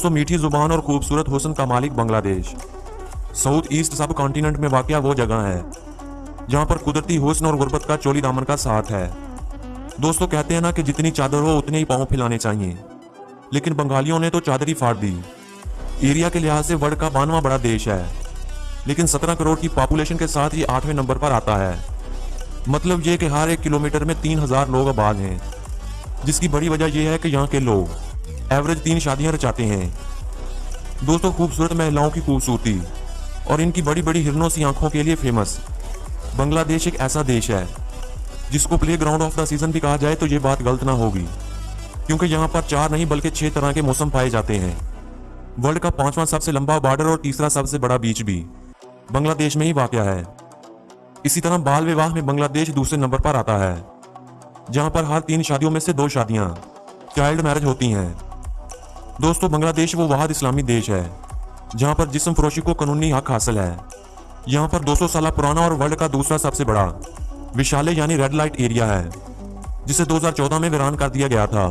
दोस्तों, मीठी जुबान और खूबसूरत हुस्न का मालिक बांग्लादेश साउथ ईस्ट सब कॉन्टिनेंट में वाक़या वो जगह है जहां पर कुदरती हुस्न और गुर्बत का चोली दामन का साथ है। दोस्तों, कहते हैं ना कि जितनी चादर हो उतने ही पाँव फैलाने चाहिए, लेकिन बंगालियों ने तो चादर ही फाड़ दी। एरिया के लिहाज से वर्ल्ड का 92वां बड़ा देश है, लेकिन 17 करोड़ की पॉपुलेशन के साथ ये 8वें नंबर पर आता है। मतलब ये कि हर 1 किलोमीटर में 3000 लोग आबाद हैं, जिसकी बड़ी वजह यह है कि यहाँ के लोग एवरेज 3 शादियाँ रचाते हैं। दोस्तों, खूबसूरत महिलाओं की खूबसूरती और इनकी बड़ी बड़ी हिरनों सी आंखों के लिए फेमस बांग्लादेश एक ऐसा देश है जिसको play ground of the season भी कहा जाए तो ये बात गलत ना होगी, क्योंकि यहाँ पर 4 नहीं बल्कि 6 तरह के मौसम पाए जाते हैं। वर्ल्ड का 5वां सबसे लंबा बॉर्डर और तीसरा सबसे बड़ा बीच भी बांग्लादेश में ही वाक़या है। इसी तरह बाल विवाह में बांग्लादेश दूसरे नंबर पर आता है, जहाँ पर हर 3 शादियों में से 2 शादियाँ चाइल्ड मैरिज होती हैं। दोस्तों, बांग्लादेश वो वाहिद इस्लामी देश है जहाँ पर जिस्म फरोशी को कानूनी हक हासिल है। यहाँ पर 200 साल पुराना और वर्ल्ड का दूसरा सबसे बड़ा विशाले यानी रेड लाइट एरिया है, जिसे 2014 में वीरान कर दिया गया था।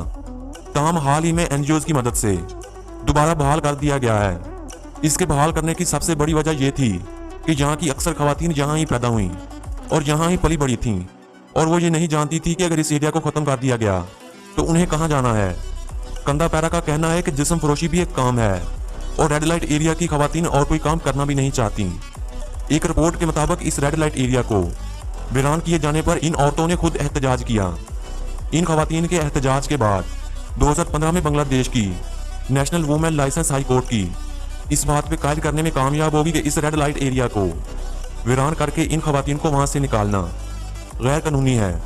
ताहम हाल ही में एनजीओज की मदद से दोबारा बहाल कर दिया गया है। इसके बहाल करने की सबसे बड़ी वजह यह थी कि यहाँ की अक्सर खवातीन यहाँ ही पैदा हुई और यहाँ ही पली बड़ी थीं, और वो ये नहीं जानती थी कि अगर इस एरिया को ख़त्म कर दिया गया तो उन्हें कहाँ जाना है। कंदा पैरा का कहना है कि जिस्म फरोशी भी एक काम है और रेड लाइट एरिया की खवातीन और कोई काम करना भी नहीं चाहती। एक रिपोर्ट के मुताबिक इस रेड लाइट एरिया को वीरान किए जाने पर इन औरतों ने खुद एहतजाज किया। इन खवातीन के एहतजाज के बाद 2015 में बांग्लादेश की national women licence high court की इस बात पे कायल करने में कामयाब होगी कि इस रेड लाइट एरिया को वीरान करके इन खवातीन को वहां से निकालना गैर कानूनी है।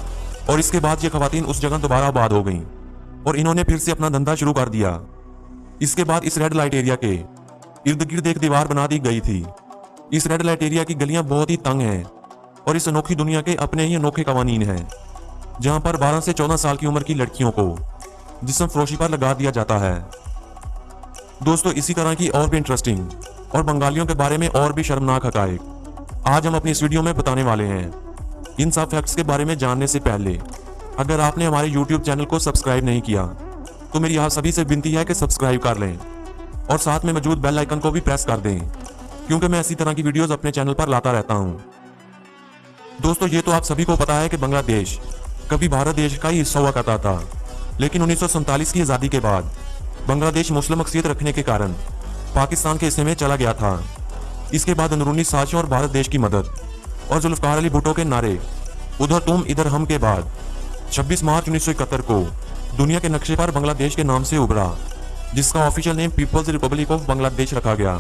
और इसके बाद ये खवातीन उस जगह दोबारा आबाद हो गईं और इन्होंने फिर से अपना धंधा शुरू कर दिया। इसके बाद इस रेड लाइट एरिया के इर्द गिर्द एक दीवार बना दी गई थी। इस रेड लाइट एरिया की गलियां बहुत ही तंग हैं और इस अनोखी दुनिया के अपने ही अनोखे कवानीन हैं, जहां पर 12 से 14 साल की उम्र की लड़कियों को जिस्म फरोशी पर लगा दिया जाता है। दोस्तों, इसी तरह की और भी इंटरेस्टिंग और बंगालियों के बारे में और भी शर्मनाक हकायक आज हम अपनी इस वीडियो में बताने वाले हैं। इन सब फैक्ट्स के बारे में जानने से पहले अगर आपने हमारे YouTube चैनल को सब्सक्राइब नहीं किया तो मेरी आप सभी से विनती है कि सब्सक्राइब कर लें और साथ में मौजूद बेल आइकन को भी प्रेस कर दें, क्योंकि मैं इसी तरह की वीडियोस अपने चैनल पर लाता रहता हूं। दोस्तों, ये तो आप सभी को पता है कि बांग्लादेश कभी भारत देश का ही हिस्सा हुआ करता था, लेकिन 1947 की आज़ादी के बाद बांग्लादेश मुस्लिम अक्सियत रखने के कारण पाकिस्तान के हिस्से में चला गया था। इसके बाद अंदरूनी साजिशों और भारत देश की मदद और जुल्फकार अली भुट्टो के नारे उधर तुम इधर हम के बाद 26 मार्च 1971 को दुनिया के नक्शे पर बांग्लादेश के नाम से उभरा, जिसका official name people's republic of Bangladesh रखा गया,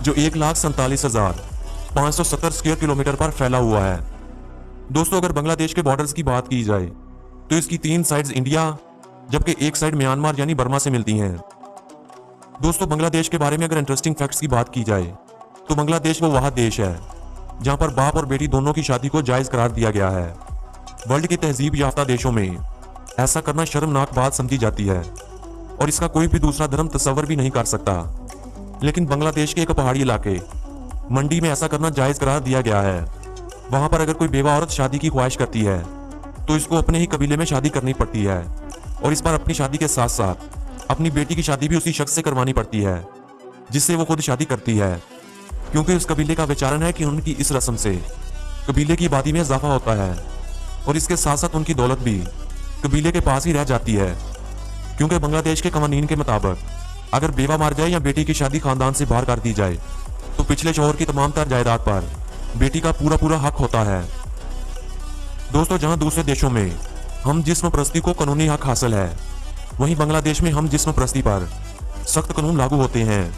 जो 1,47,570 स्क्वायर किलोमीटर पर फैला हुआ है। दोस्तों, अगर बांग्लादेश के बॉर्डर्स की बात की जाए तो इसकी 3 साइड्स इंडिया जबकि एक साइड म्यांमार यानी बर्मा से मिलती हैं। दोस्तों, बांग्लादेश के बारे में अगर इंटरेस्टिंग फैक्ट्स की बात की जाए तो बांग्लादेश वो वह देश है जहां पर बाप और बेटी दोनों की शादी को जायज़ करार दिया गया है। वर्ल्ड के तहजीब याफ्ता देशों में ऐसा करना शर्मनाक बात समझी जाती है और इसका कोई भी दूसरा धर्म तस्वर भी नहीं कर सकता, लेकिन बांग्लादेश के एक पहाड़ी इलाके मंडी में ऐसा करना जायज़ करार दिया गया है। वहां पर अगर कोई बेवा औरत शादी की ख्वाहिश करती है तो इसको अपने ही कबीले में शादी करनी पड़ती है और इस पर अपनी शादी के साथ साथ अपनी बेटी की शादी भी उसी शख्स से करवानी पड़ती है जिससे वो खुद शादी करती है, क्योंकि उस कबीले का विचारण है कि उनकी इस रस्म से कबीले की आबादी में इजाफा होता है और इसके साथ साथ उनकी दौलत भी कबीले के पास ही रह जाती है। क्योंकि बांग्लादेश के कवानीन के मुताबिक अगर बेवा मार जाए या बेटी की शादी खानदान से बाहर कर दी जाए तो पिछले शौहर की तमाम तर जायदाद पर बेटी का पूरा हक होता है। दोस्तों, जहां दूसरे देशों में हम जिस्म परस्ती को कानूनी हक हासिल है, वहीं बांग्लादेश में हम जिस्म परस्ती पर सख्त कानून लागू होते हैं।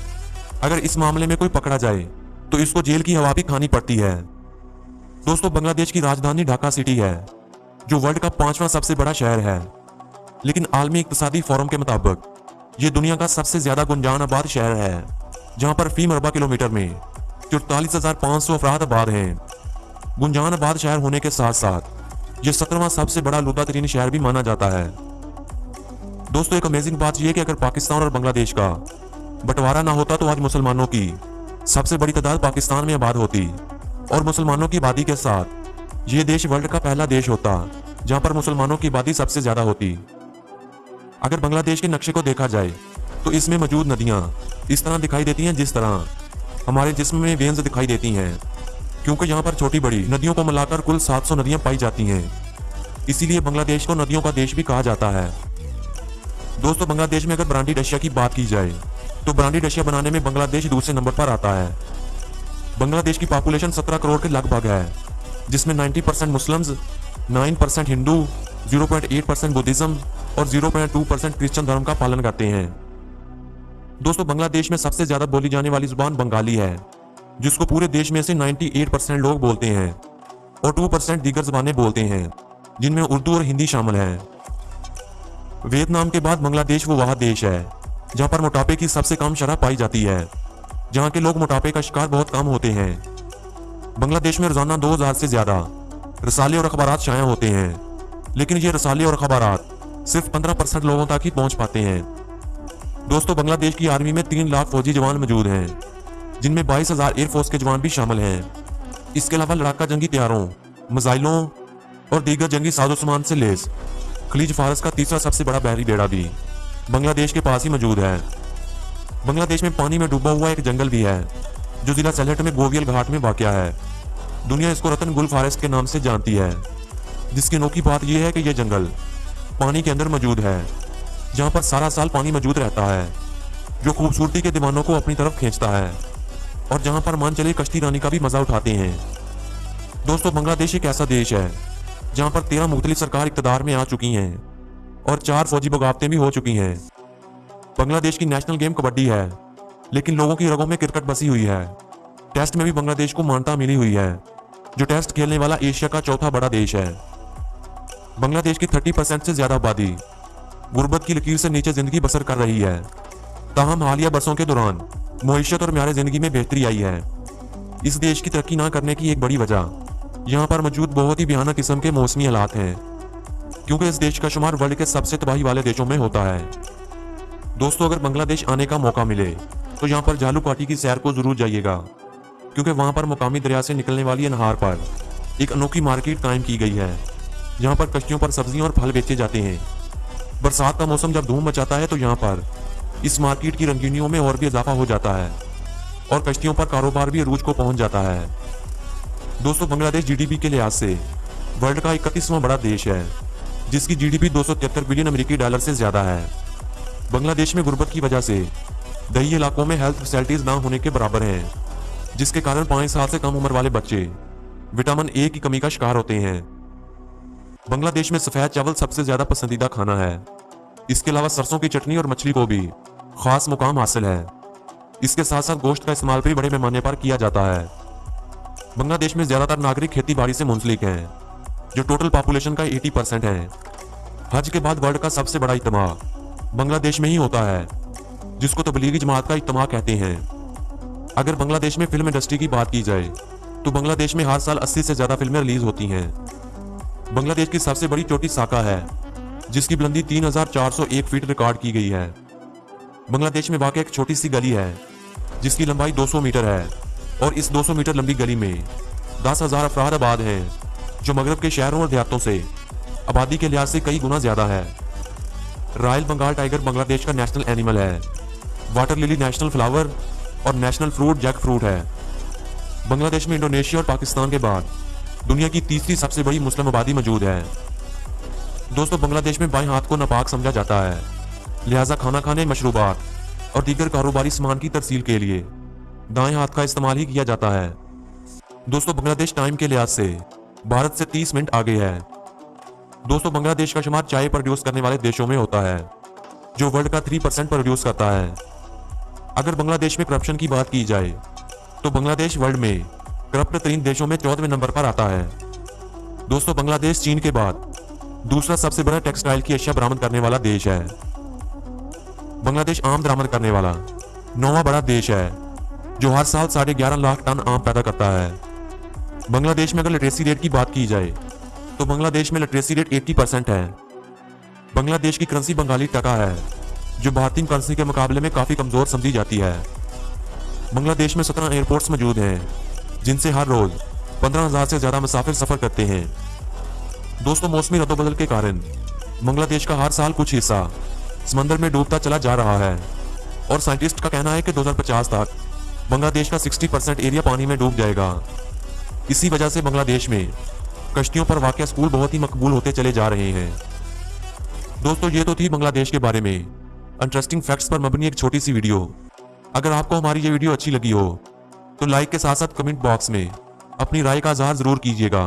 अगर इस मामले में कोई पकड़ा जाए तो इसको जेल की हवा भी खानी पड़ती है। दोस्तों, बांग्लादेश की राजधानी ढाका सिटी है, जो वर्ल्ड का 5वां सबसे बड़ा शहर है, लेकिन आलमी इक्तिसादी फोरम के मुताबिक ये दुनिया का सबसे ज्यादा गुंजान आबाद शहर है, जहां पर फी मरबा किलोमीटर में 44,500 अफराद आबाद हैं। गुंजान आबाद शहर होने के साथ साथ ये 17वां सबसे बड़ा लुदा तरीन शहर भी माना जाता है। दोस्तों, एक अमेजिंग बात यह कि अगर पाकिस्तान और बांग्लादेश का बंटवारा ना होता तो आज मुसलमानों की सबसे बड़ी तादाद पाकिस्तान में आबाद होती और मुसलमानों की आबादी के साथ ये देश वर्ल्ड का पहला देश होता जहां पर मुसलमानों की आबादी सबसे ज्यादा होती। अगर बांग्लादेश के नक्शे को देखा जाए तो इसमें मौजूद नदियाँ इस तरह दिखाई देती हैं जिस तरह हमारे जिस्म में वेन्स दिखाई देती हैं, क्योंकि यहाँ पर छोटी बड़ी नदियों को मिलाकर कुल 700 नदियाँ पाई जाती हैं। इसीलिए बांग्लादेश को नदियों का देश भी कहा जाता है। दोस्तों, बांग्लादेश में अगर ब्रांडी रशिया की बात की जाए तो ब्रांडी रशिया बनाने में बांग्लादेश दूसरे नंबर पर आता है। बांग्लादेश की पॉपुलेशन 17 करोड़ के लगभग है, जिसमें 90% मुस्लिम्स, 9% हिंदू, 0.8% बुद्धिज्म और 0.2% क्रिश्चियन धर्म का पालन करते हैं। दोस्तों, बांग्लादेश में सबसे ज्यादा बोली जाने वाली जुबान बंगाली है, जिसको पूरे देश में से 98% लोग बोलते हैं और 2% दीगर जुबानें बोलते हैं, जिनमें उर्दू और हिंदी शामिल है। वियतनाम के बाद बांग्लादेश वो वह देश है जहां पर मोटापे की सबसे कम शरह पाई जाती है, जहां के लोग मोटापे का शिकार बहुत कम होते हैं। बांग्लादेश में रोजाना 2000 से ज्यादा रसाले और अखबारात शाया होते हैं, लेकिन ये रसाले और अखबारात सिर्फ 15% लोगों तक ही पहुंच पाते हैं। दोस्तों, बांग्लादेश की आर्मी में 3 लाख फौजी जवान मौजूद हैं, जिनमें 22,000 एयरफोर्स के जवान भी शामिल हैं। इसके अलावा लड़ाका जंगी तैयारों, मिसाइलों और दीगर जंगी साजो सामान से लैस खलीज फारस का तीसरा सबसे बड़ा बहरी बेड़ा भी बांग्लादेश के पास ही मौजूद है। बांग्लादेश में पानी में डूबा हुआ एक जंगल भी है, जो जिला सलहट में गोवियल घाट में वाक़या है। दुनिया इसको रतन गुल फॉरेस्ट के नाम से जानती है, जिसकी अनोखी बात यह है कि यह जंगल पानी के अंदर मौजूद है, जहां पर सारा साल पानी मौजूद रहता है, जो खूबसूरती के दीवानों को अपनी तरफ खींचता है और जहां पर मान चले कश्ती रानी का भी मजा उठाते हैं। दोस्तों, बांग्लादेश एक ऐसा देश है जहां पर 13 मुख्तलिफ सरकार इक़्तिदार में आ चुकी हैं और 4 फौजी बगावतें भी हो चुकी हैं। बांग्लादेश की नेशनल गेम कबड्डी है, लेकिन लोगों की रगों में क्रिकेट बसी हुई है। टेस्ट में भी बांग्लादेश को मान्यता मिली हुई है, जो टेस्ट खेलने वाला एशिया का चौथा बड़ा देश है। बांग्लादेश की 30% से ज्यादा आबादी गुर्बत की लकीर से नीचे जिंदगी बसर कर रही है। ताहम हालिया बरसों के दौरान मईशत और म्यार जिंदगी में बेहतरी आई है। इस देश की तरक्की ना करने की एक बड़ी वजह यहाँ पर मौजूद बहुत ही भयानक किस्म के मौसमी हालात हैं, क्योंकि इस देश का शुमार वर्ल्ड के सबसे तबाही वाले देशों में होता है। दोस्तों, अगर बांग्लादेश आने का मौका मिले तो यहाँ पर झालू घाटी की सैर को जरूर जाइएगा, क्योंकि वहाँ पर मुकामी दरिया से निकलने वाली नहर पर एक अनोखी मार्केट कायम की गई है, जहाँ पर कश्तियों पर सब्जियाँ और फल बेचे जाते हैं। बरसात का मौसम जब धूम मचाता है तो यहाँ पर इस मार्केट की रंगीनियों में और भी इजाफा हो जाता है और कश्तियों पर कारोबार भी अरूज को पहुंच जाता है। दोस्तों, बांग्लादेश जीडीपी के लिहाज से वर्ल्ड का 31वां बड़ा देश है, जिसकी जीडीपी 273 बिलियन अमेरिकी डॉलर से ज्यादा है। बांग्लादेश में गुर्बत की वजह से दही इलाकों में हेल्थ फैसिलिटीज ना होने के बराबर हैं, जिसके कारण 5 साल से कम उम्र वाले बच्चे विटामिन ए की कमी का शिकार होते हैं। बांग्लादेश में सफेद चावल सबसे ज्यादा पसंदीदा खाना है। इसके अलावा सरसों की चटनी और मछली को भी खास मुकाम हासिल है। इसके साथ साथ गोश्त का इस्तेमाल भी बड़े पैमाने पर किया जाता है। बांग्लादेश में ज्यादातर नागरिक खेती बाड़ी से मुंसलिक हैं, जो टोटल पॉपुलेशन का 80% है। हज के बाद वर्ल्ड का सबसे बड़ा इज्तिमा बांग्लादेश में ही होता है, जिसको तबलीगी जमात का इज्तिमा कहते हैं। अगर बांग्लादेश में फिल्म इंडस्ट्री की बात की जाए तो बांग्लादेश में हर साल 80 से ज्यादा फिल्में रिलीज होती हैं। बांग्लादेश की सबसे बड़ी चोटी साका है, जिसकी बुलंदी 3401 फीट रिकॉर्ड की गई है। बांग्लादेश में वाक़ एक छोटी सी गली है, जिसकी लंबाई 200 मीटर है और इस 200 मीटर लंबी गली में 10,000 अफराद आबाद हैं, जो मगरब के शहरों और देहातों से आबादी के लिहाज से कई गुना ज्यादा है। रॉयल बंगाल टाइगर बांग्लादेश का नेशनल एनिमल है। वाटर लिली नेशनल फ्लावर और नेशनल फ्रूट जैक फ्रूट है। बांग्लादेश में इंडोनेशिया और पाकिस्तान के बाद दुनिया की तीसरी सबसे बड़ी मुस्लिम आबादी मौजूद है। दोस्तों, बांग्लादेश में बाएं हाथ को नापाक समझा जाता है, लिहाजा खाना खाने, मशरूबात और दीगर कारोबारी सामान की तरसील के लिए दाएं हाथ का इस्तेमाल ही किया जाता है। दोस्तों, बांग्लादेश टाइम के लिहाज से भारत से 30 मिनट आगे है। दोस्तों, बांग्लादेश का शुमार चाय प्रोड्यूस करने वाले देशों में होता है, जो वर्ल्ड का 3% प्रोड्यूस करता है। अगर बांग्लादेश में करप्शन की बात की जाए तो बांग्लादेश वर्ल्ड में करप्ट तरीन देशों में 14वें नंबर पर आता है। दोस्तों, बांग्लादेश चीन के बाद दूसरा सबसे बड़ा टेक्सटाइल की अशिया बरामद करने वाला देश है। बांग्लादेश आम बरामद करने वाला 9वां बड़ा देश है, जो हर साल 11.5 लाख टन आम पैदा करता है। बांग्लादेश में अगर लिटरेसी रेट की बात की जाए तो बांग्लादेश में लिटरेसी रेट 80% है। बांग्लादेश की करेंसी बंगाली टका है, जो भारतीय करेंसी के मुकाबले में काफी कमजोर समझी जाती है। बांग्लादेश में 17 एयरपोर्ट्स मौजूद हैं, जिनसे हर रोज 15,000 से ज्यादा मुसाफिर सफर करते हैं। दोस्तों, मौसमी रद्दोबदल के कारण बांग्लादेश का हर साल कुछ हिस्सा समंदर में डूबता चला जा रहा है। और साइंटिस्ट का कहना है कि 2050 तक बांग्लादेश का 60% एरिया पानी में डूब जाएगा। इसी वजह से बांग्लादेश में कश्तियों पर वाक़या स्कूल बहुत ही मकबूल होते चले जा रहे हैं। दोस्तों ये तो थी बांग्लादेश के बारे में इंटरेस्टिंग फैक्ट्स पर मबनी एक छोटी सी वीडियो। अगर आपको हमारी ये वीडियो अच्छी लगी हो तो लाइक के साथ साथ कमेंट बॉक्स में अपनी राय का इजहार जरूर कीजिएगा।